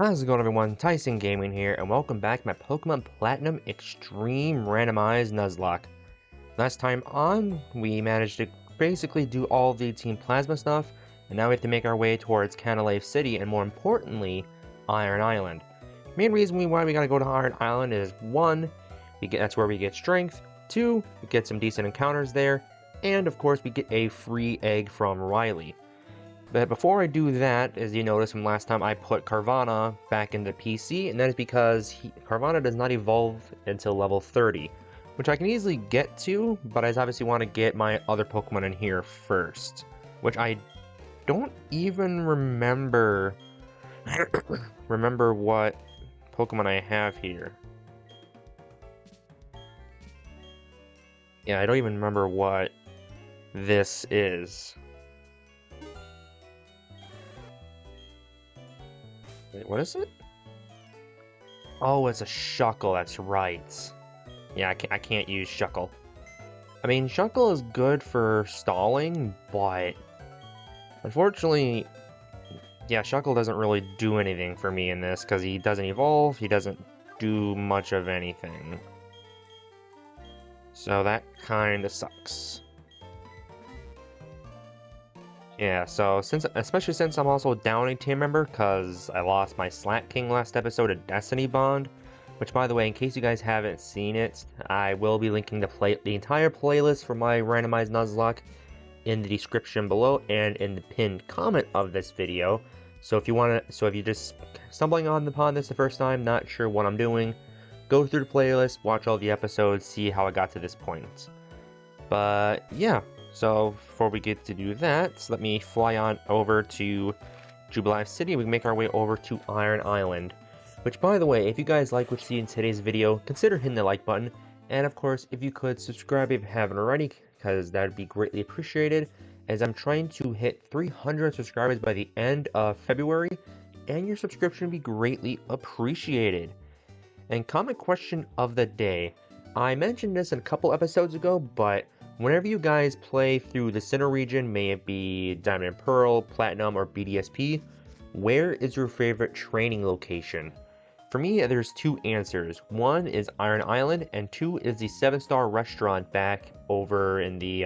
How's it going, everyone? Tyson Gaming here, and welcome back to my Pokemon Platinum Extreme Randomized Nuzlocke. Last time on, we managed to basically do all the Team Plasma stuff, and now we have to make our way towards Canalave City, and more importantly, Iron Island. The main reason why we gotta go to Iron Island is 1, that's where we get strength, 2, we get some decent encounters there, and of course we get a free egg from Riley. But before I do that, as you noticed from last time, I put Carvanha back into PC, and that is because Carvanha does not evolve until level 30, which I can easily get to, but I obviously want to get my other Pokemon in here first, which I don't even remember what Pokemon I have here. Yeah, I don't even remember what this is. Wait, what is it? Oh, it's a Shuckle, that's right. Yeah, I can't use Shuckle. I mean, Shuckle is good for stalling, but unfortunately, yeah, Shuckle doesn't really do anything for me in this, because he doesn't evolve, he doesn't do much of anything. So that kinda sucks. Yeah, so especially since I'm also down a team member, because I lost my Slack King last episode of Destiny Bond, which, by the way, in case you guys haven't seen it, I will be linking the entire playlist for my randomized Nuzlocke in the description below and in the pinned comment of this video. So if you're just stumbling upon this the first time, not sure what I'm doing, go through the playlist, watch all the episodes, see how I got to this point. But yeah. So before we get to do that, let me fly on over to Jubilife City. We can make our way over to Iron Island. Which, by the way, if you guys like what you see in today's video, consider hitting the like button. And of course, if you could subscribe if you haven't already, because that would be greatly appreciated, as I'm trying to hit 300 subscribers by the end of February, and your subscription would be greatly appreciated. And comment question of the day. I mentioned this a couple episodes ago, but whenever you guys play through the Sinnoh region, may it be Diamond and Pearl, Platinum, or BDSP, where is your favorite training location? For me, there's two answers. One is Iron Island, and 2 is the 7-star restaurant back over in the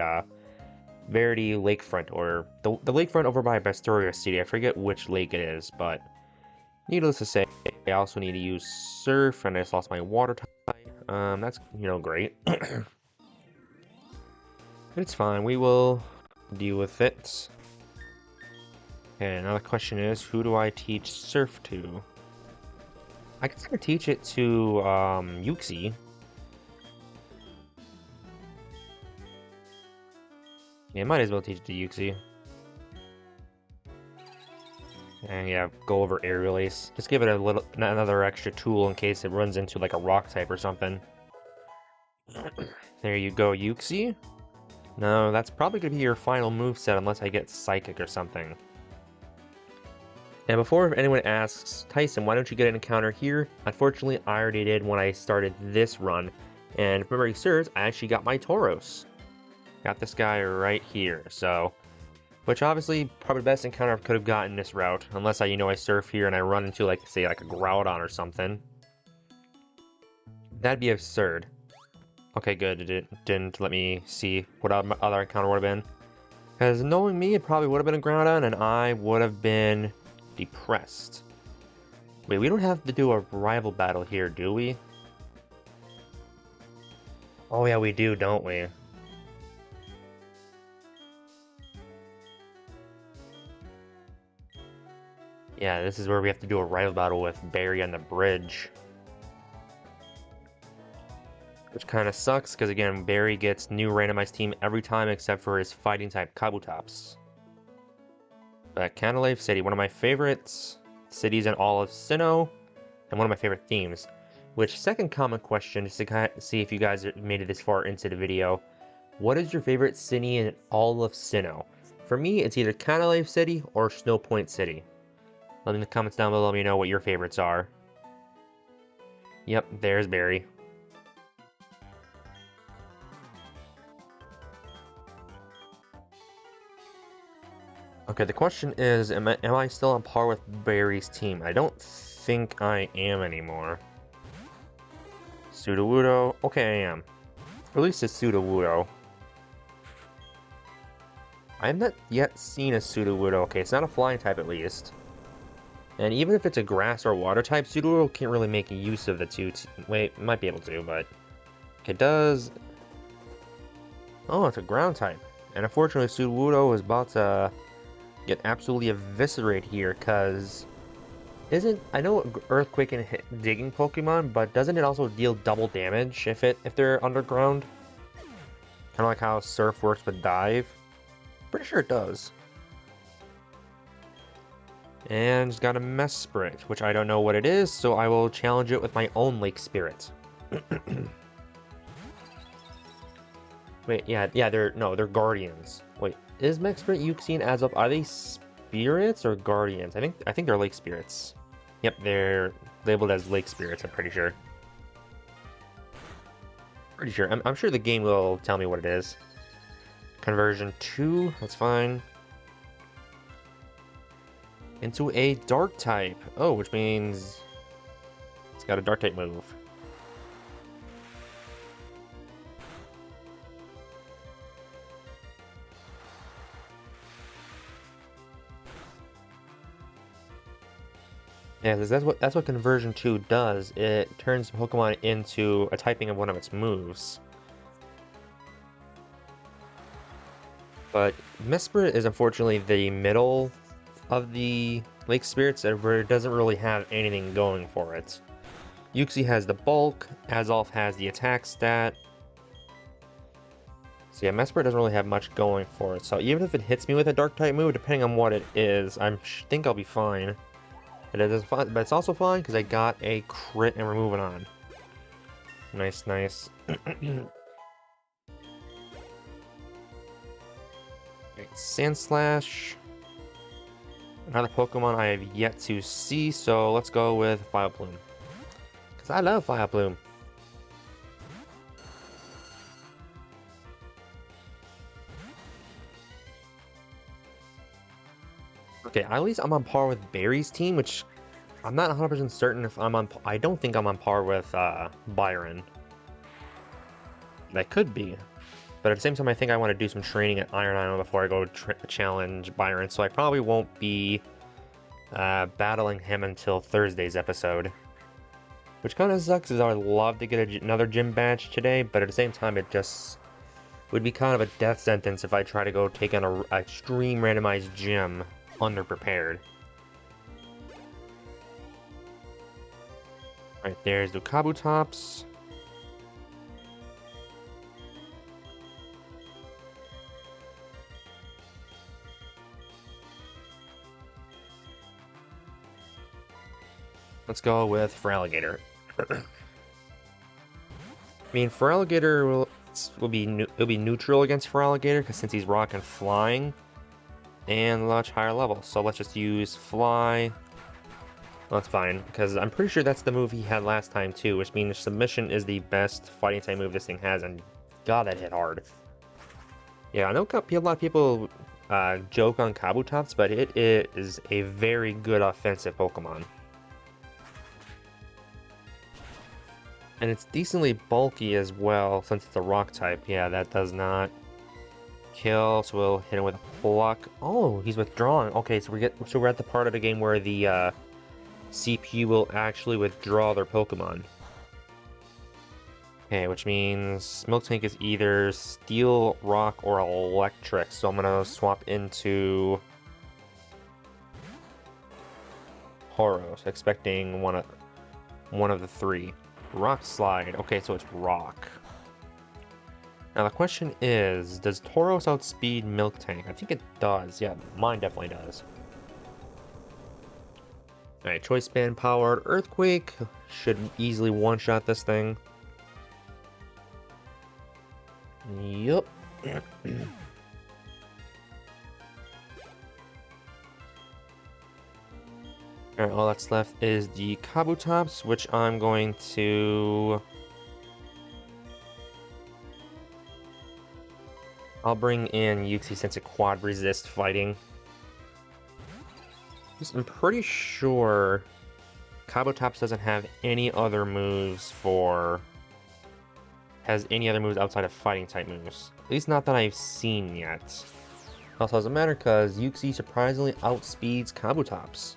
Verity Lakefront, or the lakefront over by Bastoria City. I forget which lake it is, but needless to say, I also need to use Surf, and I just lost my Water type. That's, great. It's fine, we will deal with it. Okay, another question is, who do I teach Surf to? I could teach it to, Uxie. Yeah, might as well teach it to Uxie. And yeah, go over Aerial Ace. Just give it another extra tool in case it runs into like a rock type or something. There you go, Uxie. No, that's probably gonna be your final moveset unless I get Psychic or something. And before anyone asks, Tyson, why don't you get an encounter here? Unfortunately, I already did when I started this run. And if memory serves, I actually got my Tauros. Got this guy right here, so... Which obviously, probably the best encounter I could have gotten this route. Unless I surf here and I run into, like, say, like a Groudon or something. That'd be absurd. Okay, good, it didn't let me see what other encounter would have been. Because knowing me, it probably would have been a Groudon, and I would have been depressed. Wait, we don't have to do a rival battle here, do we? Oh yeah, we do, don't we? Yeah, this is where we have to do a rival battle with Barry on the bridge. Which kind of sucks, because again, Barry gets new randomized team every time except for his fighting type Kabutops. But Canalave City, one of my favorites cities in all of Sinnoh, and one of my favorite themes. Which, second common question, just to see if you guys made it this far into the video. What is your favorite city in all of Sinnoh? For me, it's either Canalave City or Snowpoint City. Let me in the comments down below, let me know what your favorites are. Yep, there's Barry. Okay, the question is, am I still on par with Barry's team? I don't think I am anymore. Sudowoodo? Okay, I am. At least it's Sudowoodo. I have not yet seen a Sudowoodo. Okay, it's not a flying type at least. And even if it's a grass or water type, Sudowoodo can't really make use of the two. Wait, it might be able to, but it does. Oh, it's a ground type. And unfortunately, Sudowoodo is about to get absolutely eviscerated here, because I know Earthquake can hit digging Pokemon, but doesn't it also deal double damage if they're underground? Kind of like how Surf works with Dive. Pretty sure it does. And it's got a Mesprit, which I don't know what it is, so I will challenge it with my own Lake Spirit. Wait, yeah, they're Guardians. Wait, is Mesprit Uxie and Azelf, are they spirits or guardians? I think they're Lake Spirits. Yep, they're labeled as Lake Spirits, I'm pretty sure. I'm sure the game will tell me what it is. Conversion 2, that's fine. Into a dark type. Oh, which means it's got a dark type move. Yeah, that's what conversion 2 does. It turns Pokemon into a typing of one of its moves. But Mesprit is unfortunately the middle of the Lake Spirits, where it doesn't really have anything going for it. Uxie has the bulk, Azelf has the attack stat. So yeah, Mesprit doesn't really have much going for it. So even if it hits me with a dark type move, depending on what it is, I think I'll be fine. But it's also fine because I got a crit and we're moving on. Nice, nice. Right, Sandslash. Another Pokemon I have yet to see, so let's go with Vileplume. Because I love Vileplume. Okay, at least I'm on par with Barry's team, which I'm not 100% certain if I'm on... I don't think I'm on par with Byron. That could be. But at the same time, I think I want to do some training at Iron Island before I go challenge Byron, so I probably won't be battling him until Thursday's episode. Which kind of sucks, because I would love to get another gym badge today, but at the same time, it just would be kind of a death sentence if I try to go take on a extreme randomized gym underprepared. Right, there's the Kabutops. Let's go with Feraligatr. I mean, Feraligatr will be neutral against Feraligatr, because since he's rock and flying, and much higher level. So let's just use Fly. Well, that's fine, because I'm pretty sure that's the move he had last time too, which means Submission is the best fighting type move this thing has, and god, that hit hard. Yeah, I know a lot of people joke on Kabutops, but it is a very good offensive Pokemon. And it's decently bulky as well, since it's a rock type. Yeah, that does not kill, so we'll hit him with a Pluck. Oh, he's withdrawing. Okay, so we're at the part of the game where the CPU will actually withdraw their Pokemon. Okay, which means Miltank is either Steel, Rock, or Electric, so I'm gonna swap into Tauros, expecting one of the three. Rock Slide. Okay, so it's Rock. Now the question is, does Tauros outspeed Miltank? I think it does. Yeah, mine definitely does. Alright, Choice Band powered Earthquake. Should easily one-shot this thing. Yup. Alright, all that's left is the Kabutops, which I'm going to... I'll bring in Uxie since it quad resist fighting. I'm pretty sure Kabutops doesn't have any other moves has any other moves outside of fighting type moves. At least not that I've seen yet. Also doesn't matter because Uxie surprisingly outspeeds Kabutops.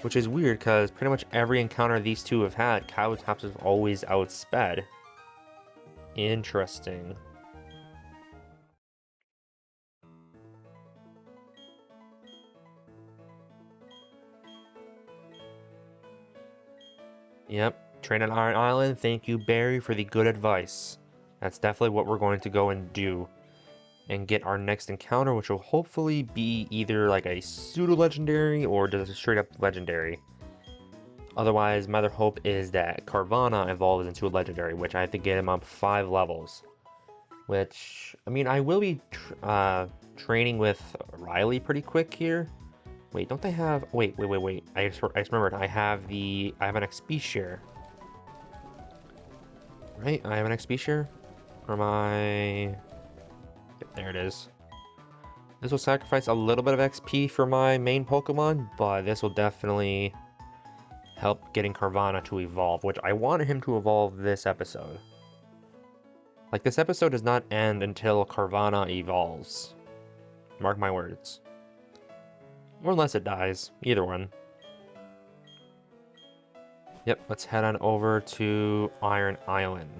Which is weird because pretty much every encounter these two have had, Kabutops has always outsped. Interesting. Yep, train on Iron Island. Thank you, Barry, for the good advice. That's definitely what we're going to go and do. And get our next encounter, which will hopefully be either like a pseudo-legendary or just a straight-up legendary. Otherwise, my other hope is that Carvanha evolves into a legendary, which I have to get him up 5 levels. Which, I mean, I will be training with Riley pretty quick here. Wait, don't they have... Wait. I just remembered. I have an XP share. Right? I have an XP share? Or am I... Yep, there it is. This will sacrifice a little bit of XP for my main Pokemon, but this will definitely help getting Carvanha to evolve, which I wanted him to evolve this episode. Like, this episode does not end until Carvanha evolves. Mark my words. Or unless it dies. Either one. Yep, let's head on over to Iron Island.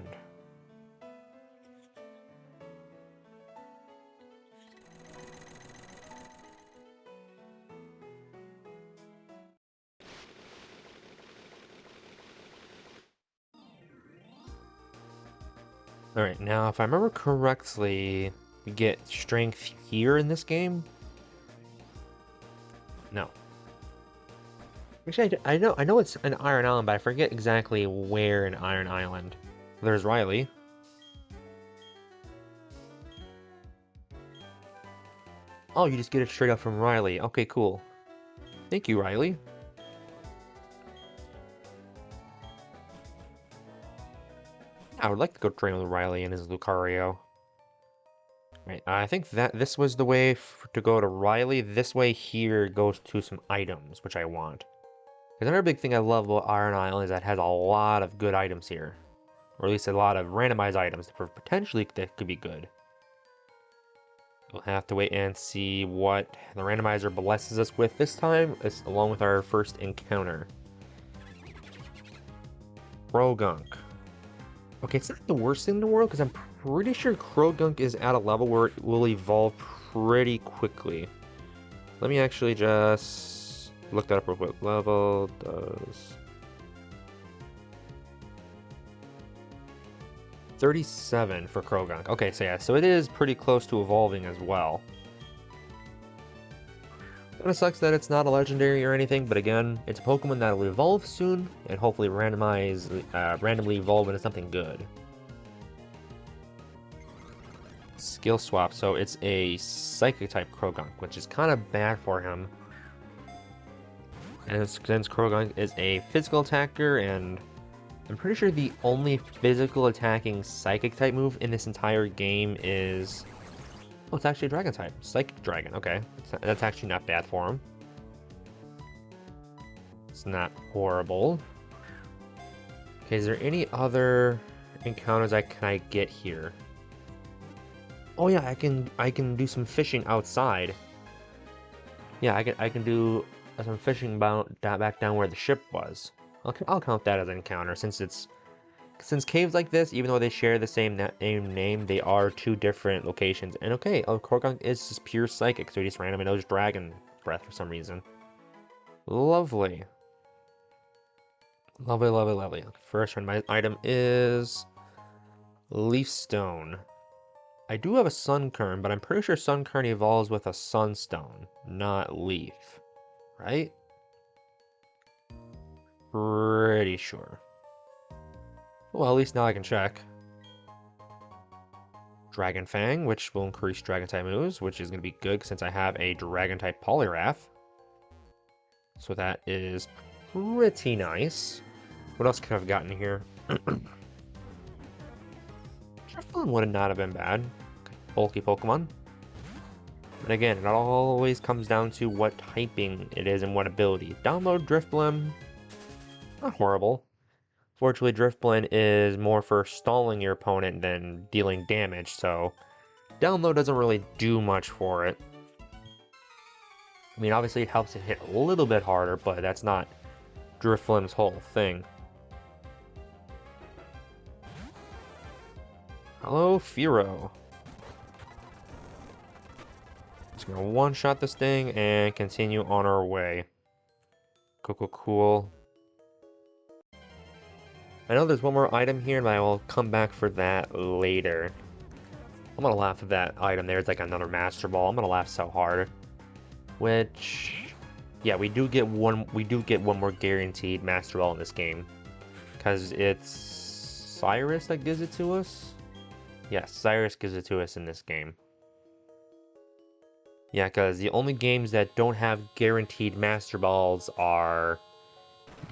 Alright, now if I remember correctly, we get strength here in this game? No. Actually, I know it's an Iron Island, but I forget exactly where in Iron Island. There's Riley. Oh, you just get it straight up from Riley. Okay, cool. Thank you, Riley. I would like to go train with Riley and his Lucario. Right, I think that this was the way to go to Riley. This way here goes to some items, which I want. Because another big thing I love about Iron Island is that it has a lot of good items here. Or at least a lot of randomized items that potentially that could be good. We'll have to wait and see what the randomizer blesses us with this time, along with our first encounter. Croagunk. Okay, it's not the worst thing in the world, because I'm pretty sure Croagunk is at a level where it will evolve pretty quickly. Let me actually just look that up real quick. Level does... 37 for Croagunk. Okay, so yeah, so it is pretty close to evolving as well. Kinda sucks that it's not a legendary or anything, but again, it's a Pokemon that will evolve soon, and hopefully randomly evolve into something good. Skill swap, so it's a Psychic type Croagunk, which is kind of bad for him. And since Croagunk is a physical attacker, and I'm pretty sure the only physical attacking Psychic type move in this entire game is... Oh, it's actually a Dragon type. Psychic Dragon, okay. That's actually not bad for him. It's not horrible. Okay, is there any other encounters can I get here? Oh yeah, I can do some fishing outside. Yeah, I can do some fishing back down where the ship was. I'll count that as an encounter since caves like this, even though they share the same name, they are two different locations. And okay, Croagunk is just pure Psychic, so he just randomly knows Dragon Breath for some reason. Lovely. Lovely. First my item is Leaf Stone. I do have a Sunkern, but I'm pretty sure Sunkern evolves with a Sunstone, not Leaf. Right? Pretty sure. Well, at least now I can check. Dragon Fang, which will increase Dragon type moves, which is going to be good since I have a Dragon type Poliwrath. So that is pretty nice. What else could I have gotten here? Drifloon would not have been bad. Bulky Pokemon. And again, it always comes down to what typing it is and what ability. Download Drifblim, not horrible. Fortunately, Driftblim is more for stalling your opponent than dealing damage, so download doesn't really do much for it. I mean, obviously it helps it hit a little bit harder, but that's not Drifblim's whole thing. Hello, Firo. Just gonna one-shot this thing and continue on our way. Cool. I know there's one more item here, but I will come back for that later. I'm gonna laugh at that item there. It's like another Master Ball. I'm gonna laugh so hard. Which, yeah, we do get one more guaranteed Master Ball in this game, because it's Cyrus that gives it to us. Yes, Cyrus gives it to us in this game. Yeah, because the only games that don't have guaranteed Master Balls are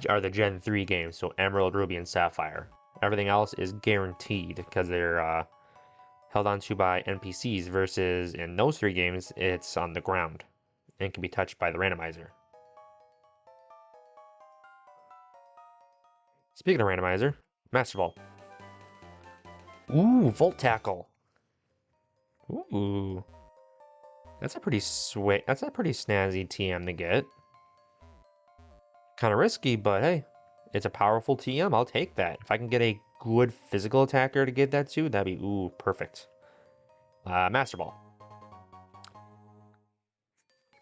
the Gen 3 games, so Emerald, Ruby, and Sapphire. Everything else is guaranteed because they're held onto by NPCs, versus in those 3 games, it's on the ground and can be touched by the randomizer. Speaking of randomizer, Master Ball. Ooh, Volt Tackle. Ooh. That's a pretty snazzy TM to get. Kind of risky, but hey, it's a powerful TM. I'll take that. If I can get a good physical attacker to get that too, that'd be, ooh, perfect. Master Ball.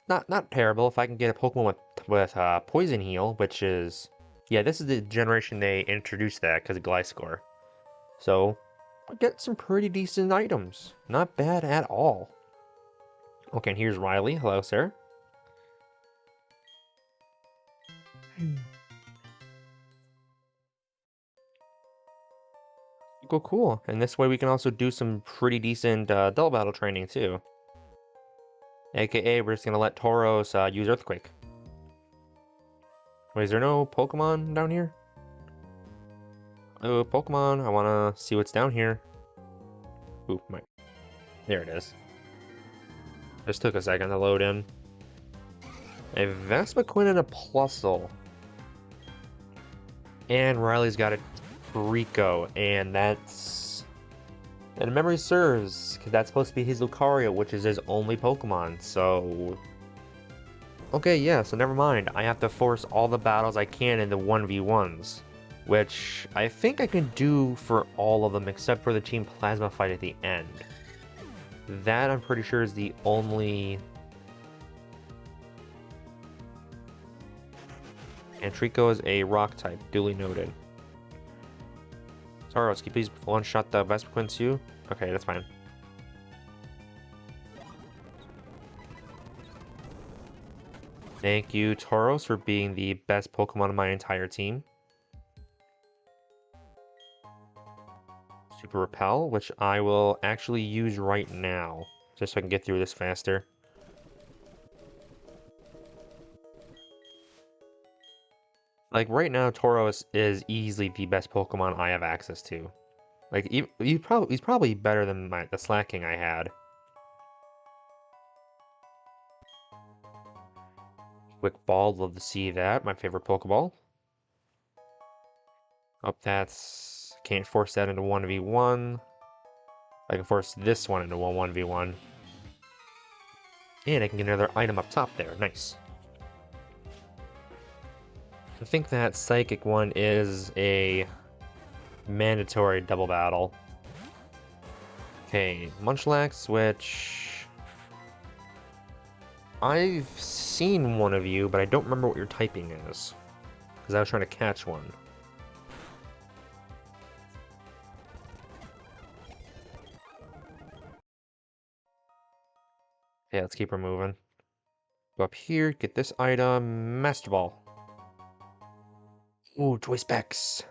Not terrible. If I can get a Pokemon with Poison Heal, which is, yeah, this is the generation they introduced that because of Gliscor. So I get some pretty decent items. Not bad at all. Okay, and here's Riley. Hello, sir. Cool. And this way we can also do some pretty decent double battle training too. AKA, we're just gonna let Tauros use Earthquake. Wait, is there no Pokemon down here? Oh, Pokemon, I wanna see what's down here. Ooh, there it is. Just took a second to load in. A Vespiquen and a Plusle. And Riley's got a Rico, and that's... And memory serves, because that's supposed to be his Lucario, which is his only Pokemon, so... Okay, yeah, so never mind. I have to force all the battles I can into 1v1s. Which I think I can do for all of them, except for the Team Plasma fight at the end. That, I'm pretty sure, is the only... And Trico is a rock type, duly noted. Tauros, can you please one-shot the Vespiquen too? Okay, that's fine. Thank you, Tauros, for being the best Pokemon of my entire team. Super Repel, which I will actually use right now, just so I can get through this faster. Like, right now, Tauros is easily the best Pokemon I have access to. Like, he's probably better than the Slaking I had. Quick Ball, love to see that. My favorite Pokeball. Oh, that's... Can't force that into 1v1. I can force this one into 1v1. And I can get another item up top there. Nice. I think that Psychic one is a mandatory double battle. Okay, Munchlax, which... I've seen one of you, but I don't remember what your typing is. Because I was trying to catch one. Yeah, let's keep her moving. Go up here, get this item, Master Ball. Ooh, Choice Specs.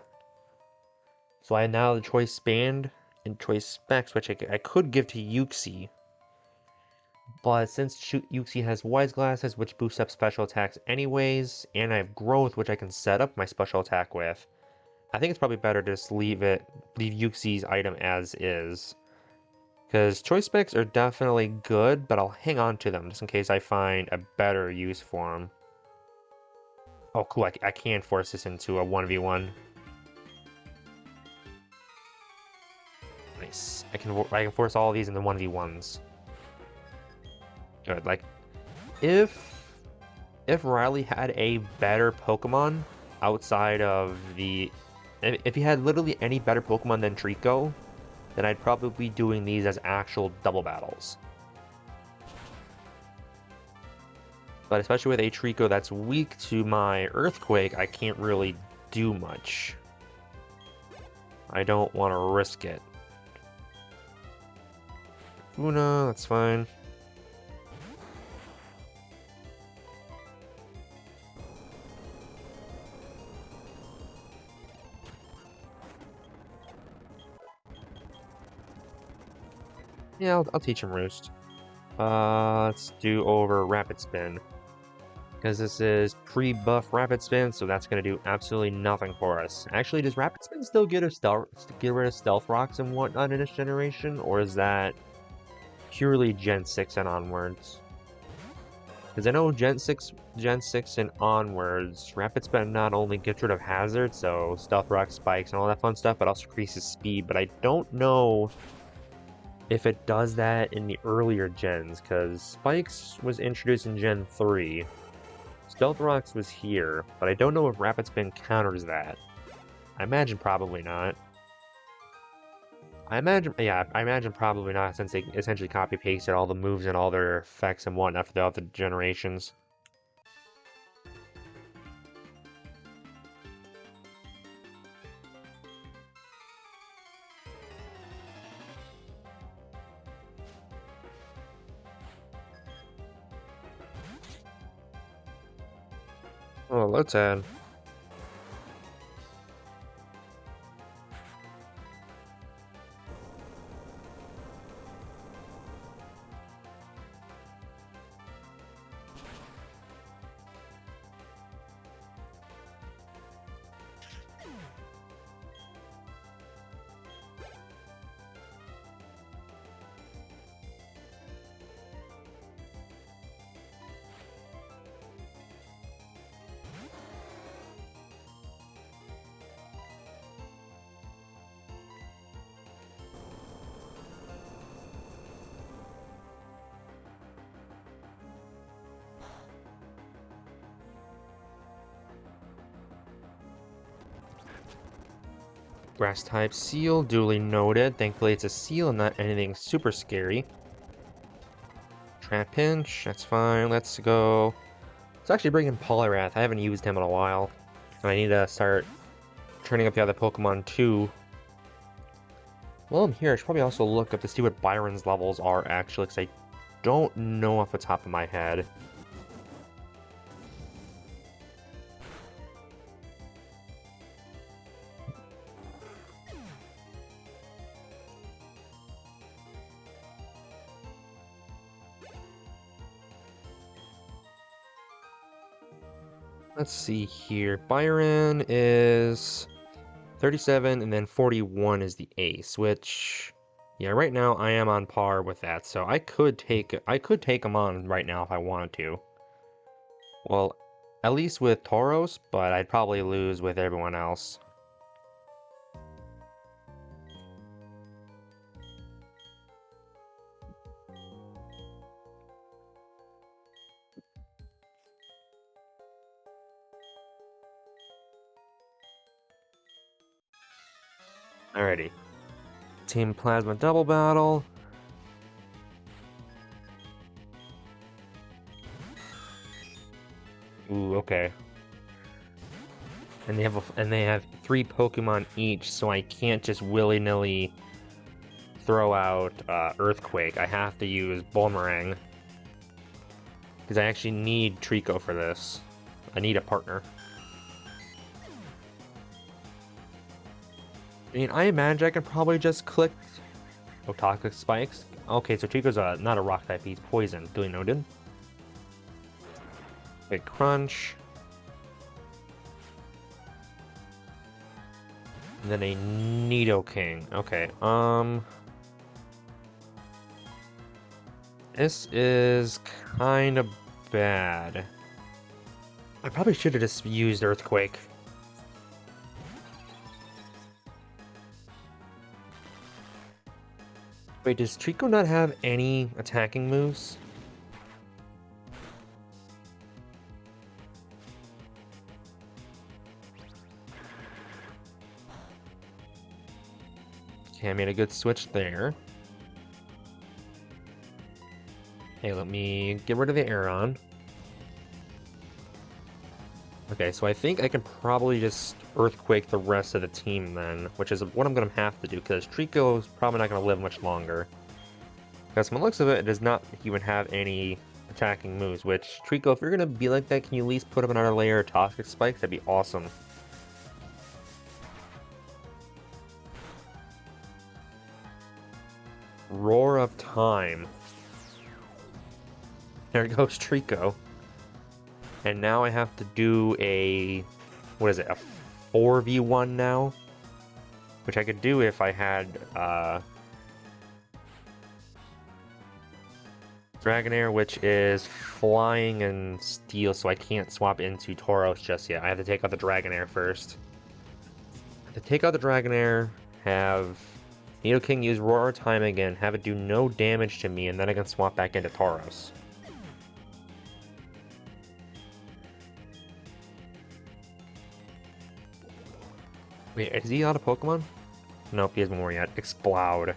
So I now have the Choice Band and Choice Specs, which I could give to Uxie. But since Uxie has Wise Glasses, which boosts up special attacks anyways, and I have Growth, which I can set up my special attack with, I think it's probably better to just leave Uxie's item as is. Because choice specs are definitely good, but I'll hang on to them just in case I find a better use for them. Oh, cool. I can force this into a 1v1. Nice. I can force all of these into 1v1s. Good. Like, if Riley had a better Pokemon outside of the... If he had literally any better Pokemon than Trico, then I'd probably be doing these as actual double battles. But especially with a Trico that's weak to my Earthquake, I can't really do much. I don't want to risk it. Una, that's fine. Yeah, I'll teach him Roost. Let's do over Rapid Spin. Because this is pre-buff Rapid Spin, so that's going to do absolutely nothing for us. Actually, does Rapid Spin still get rid of Stealth Rocks and whatnot in this generation? Or is that purely Gen 6 and onwards? Because I know Gen 6 and onwards, Rapid Spin not only gets rid of Hazard, so Stealth Rock, Spikes, and all that fun stuff, but also increases speed. But I don't know if it does that in the earlier gens, because Spikes was introduced in Gen 3. Stealth Rocks was here, but I don't know if Rapid Spin counters that. I imagine probably not. I imagine probably not, since they essentially copy-pasted all the moves and all their effects and whatnot for the other generations. Oh, let's add. Grass type Seal, duly noted. Thankfully it's a Seal and not anything super scary. Trapinch, that's fine. Let's go. Let's actually bring in Poliwrath. I haven't used him in a while. And I need to start turning up the other Pokemon too. Well, I'm here. I should probably also look up to see what Byron's levels are actually, because I don't know off the top of my head. Let's see here. Byron is 37, and then 41 is the ace, which, yeah, right now I am on par with that. So I could take him on right now if I wanted to. Well, at least with Tauros, but I'd probably lose with everyone else. Alrighty. Team Plasma double battle. Ooh, okay. And they have 3 Pokemon each, so I can't just willy-nilly throw out Earthquake. I have to use Boomerang. Because I actually need Trico for this. I need a partner. I mean, I imagine I could probably just click... Oh, Toxic Spikes? Okay, so Trico's not a rock type, he's poison. Duly noted. Big Crunch. And then a Nidoking. Okay, This is kind of bad. I probably should have just used Earthquake. Wait, does Trico not have any attacking moves? Okay, I made a good switch there. Okay, let me get rid of the Aeron. Okay, so I think I can probably just Earthquake the rest of the team then, which is what I'm going to have to do, because Trico is probably not going to live much longer. Because from the looks of it, it does not even have any attacking moves, which, Trico, if you're going to be like that, can you at least put up another layer of Toxic Spikes? That'd be awesome. Roar of Time. There goes Trico. And now I have to do a... what is it? A 4v1 now? Which I could do if I had, Dragonair, which is flying and steel, so I can't swap into Tauros just yet. I have to take out the Dragonair first. To take out the Dragonair, have Nidoking use Roar of Time again, have it do no damage to me, and then I can swap back into Tauros. Wait, is he out of Pokemon? Nope, he has more yet. Exploud.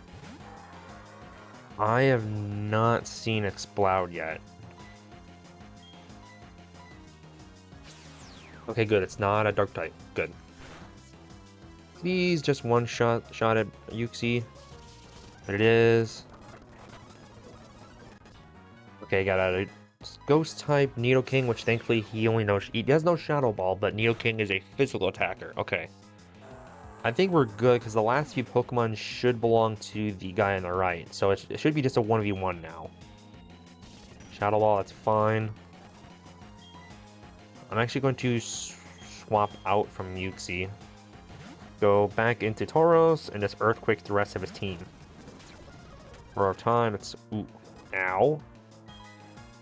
I have not seen Exploud yet. Okay, good. It's not a Dark type. Good. Please just one shot at Uxie. But it is. Okay, got a Ghost type Nidoking, which thankfully he has no Shadow Ball, but Nidoking is a physical attacker. Okay. I think we're good because the last few Pokemon should belong to the guy on the right, so it should be just a 1v1 now. Shadow Ball, that's fine. I'm actually going to swap out from Uxie. Go back into Tauros and just Earthquake the rest of his team. Roar of Time, it's... ooh, ow.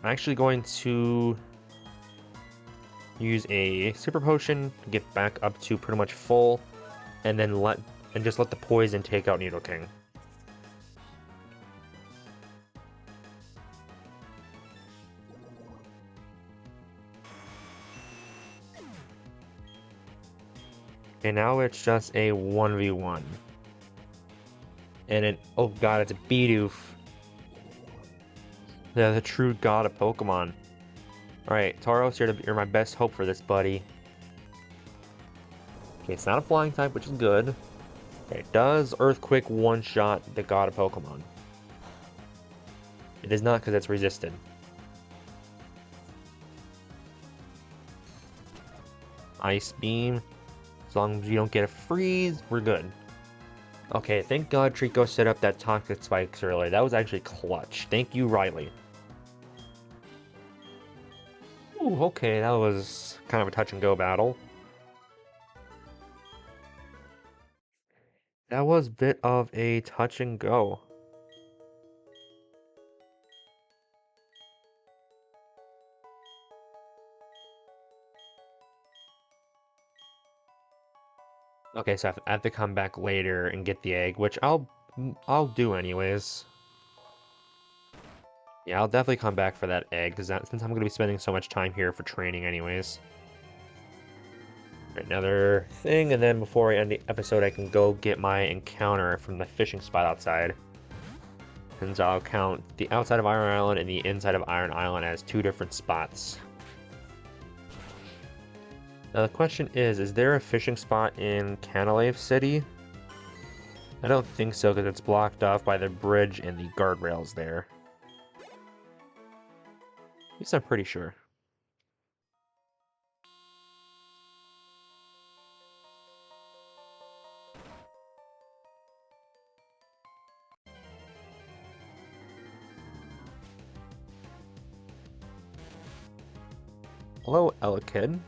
I'm actually going to use a Super Potion to get back up to pretty much full, and then just let the poison take out Nidoking. Okay, now it's just a 1v1. And oh god, it's a Bidoof. Yeah, the true god of Pokemon. Alright, Tauros, you're my best hope for this, buddy. Okay, it's not a flying type, which is good. Okay, it does Earthquake one-shot the god of Pokemon. It is not because it's resisted. Ice Beam. As long as you don't get a freeze, we're good. Okay, thank God Trico set up that Toxic Spikes earlier. That was actually clutch. Thank you, Riley. Ooh, okay, that was kind of a touch-and-go battle. That was a bit of a touch-and-go. Okay, so I have to come back later and get the egg, which I'll do anyways. Yeah, I'll definitely come back for that egg, since I'm going to be spending so much time here for training anyways. Another thing, and then before I end the episode, I can go get my encounter from the fishing spot outside. Since I'll count the outside of Iron Island and the inside of Iron Island as two different spots. Now the question is there a fishing spot in Canalave City? I don't think so, because it's blocked off by the bridge and the guardrails there. At least I'm pretty sure. Hello, Elekid.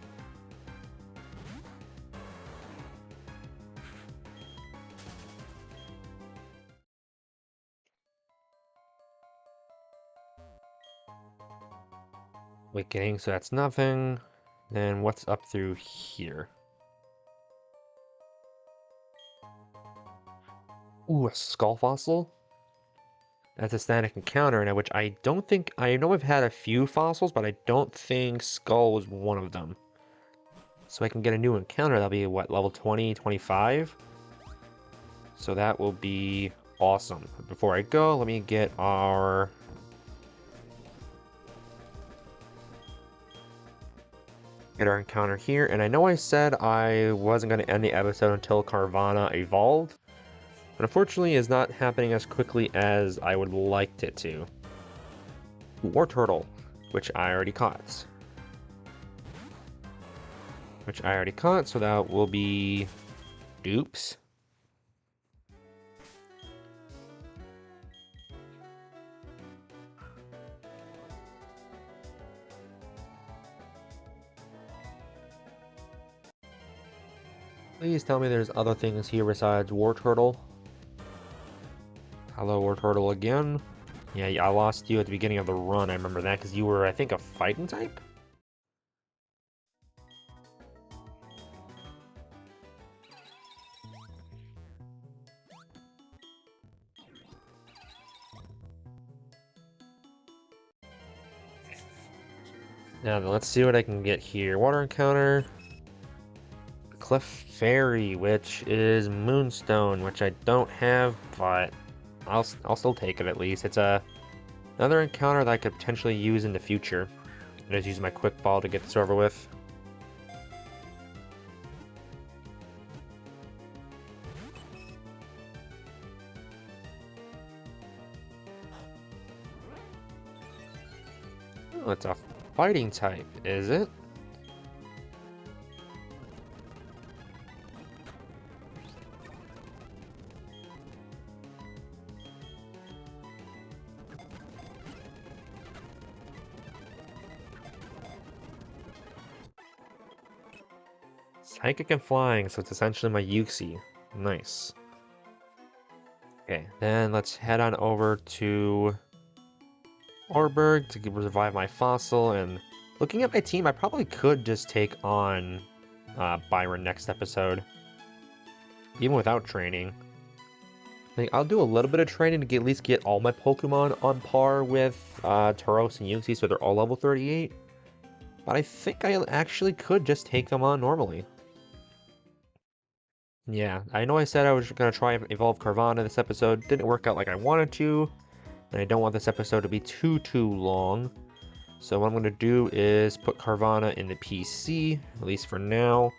Awakening, so that's nothing. Then what's up through here? Ooh, a skull fossil? That's a static encounter, and which I don't think... I know I've had a few fossils, but I don't think skull was one of them. So I can get a new encounter. That'll be, what, level 20, 25? So that will be awesome. But before I go, let me get our... encounter here. And I know I said I wasn't going to end the episode until Carvanha evolved. But unfortunately, it's not happening as quickly as I would liked it to. War Turtle, which I already caught. So that will be dupes. Please tell me there's other things here besides War Turtle. Hello, War Turtle again. Yeah, I lost you at the beginning of the run. I remember that because you were, I think, a fighting type? Now, let's see what I can get here. Water encounter. Clefairy, which is Moonstone, which I don't have, but I'll still take it at least. It's another encounter that I could potentially use in the future. I just use my quick ball to get this over with. Oh, it's a fighting type, is it? Psychic and flying, so it's essentially my Uxie. Nice. Okay, then let's head on over to Orberg to revive my fossil, and looking at my team, I probably could just take on Byron next episode, even without training. Like, I'll do a little bit of training to at least get all my Pokemon on par with Tauros and Uxie, so they're all level 38. But I think I actually could just take them on normally. Yeah, I know I said I was going to try and evolve Carvanha this episode. Didn't work out like I wanted to. And I don't want this episode to be too long. So what I'm going to do is put Carvanha in the PC, at least for now.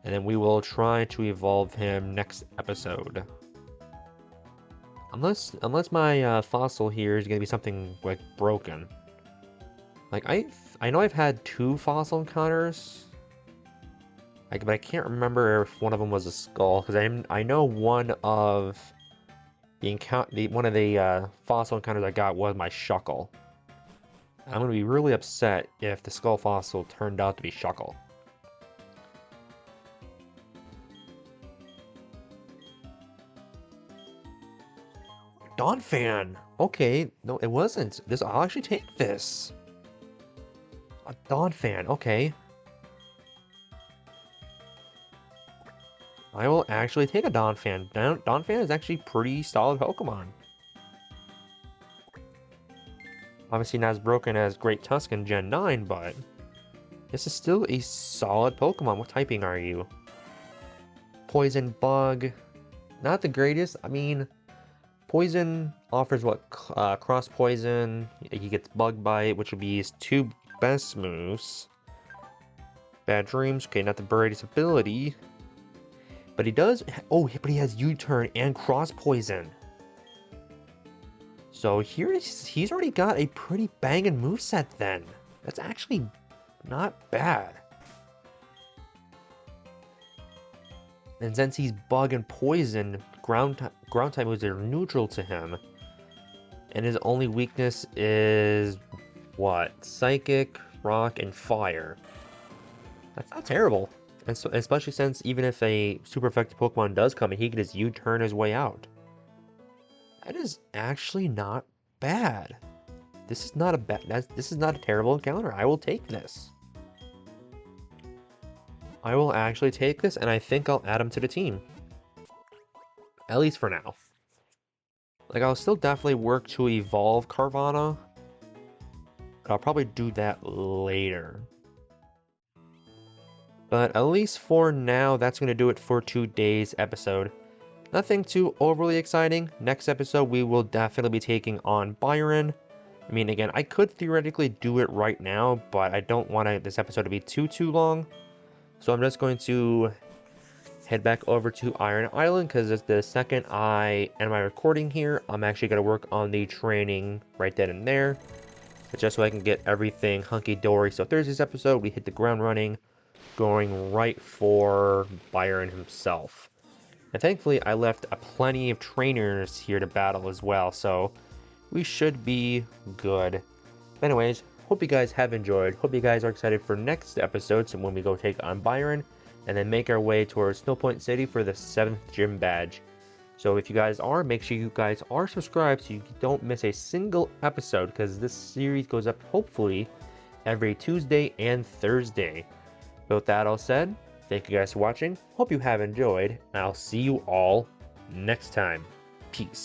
And then we will try to evolve him next episode. Unless my fossil here is going to be something like broken. Like, I know I've had 2 fossil encounters. But I can't remember if one of them was a skull, because I know one of the fossil encounters I got was my Shuckle. I'm gonna be really upset if the skull fossil turned out to be Shuckle. Donphan! Okay, no, it wasn't. I'll actually take this. A Donphan, okay. I will actually take a Donphan. Donphan is actually pretty solid Pokemon. Obviously not as broken as Great Tuscan Gen 9, but this is still a solid Pokemon. What typing are you? Poison, Bug. Not the greatest. I mean, Poison offers what? Cross Poison. He gets Bug Bite, which would be his 2 best moves. Bad Dreams. Okay, not the greatest ability. But he does... Oh, but he has U-Turn and Cross Poison. So he's already got a pretty banging moveset then. That's actually not bad. And since he's Bug and Poison, ground type moves are neutral to him. And his only weakness is... what? Psychic, Rock, and Fire. That's not terrible. And so, especially since even if a super effective Pokemon does come in, he can just U-turn his way out. That is actually not bad. this is not a terrible encounter. I will take this. I will actually take this, and I think I'll add him to the team. At least for now. Like, I'll still definitely work to evolve Carvanha, but I'll probably do that later. But at least for now, that's going to do it for today's episode. Nothing too overly exciting. Next episode, we will definitely be taking on Byron. I mean, again, I could theoretically do it right now, but I don't want this episode to be too long. So I'm just going to head back over to Iron Island, because the second I end my recording here, I'm actually going to work on the training right then and there. Just so I can get everything hunky-dory. So Thursday's episode, we hit the ground running, going right for Byron himself. And thankfully, I left plenty of trainers here to battle as well, so we should be good. Anyways, hope you guys have enjoyed. Hope you guys are excited for next episode, so when we go take on Byron, and then make our way towards Snowpoint City for the 7th gym badge. So if you guys are, make sure you guys are subscribed so you don't miss a single episode, because this series goes up hopefully every Tuesday and Thursday. But with that all said, thank you guys for watching. Hope you have enjoyed, and I'll see you all next time. Peace.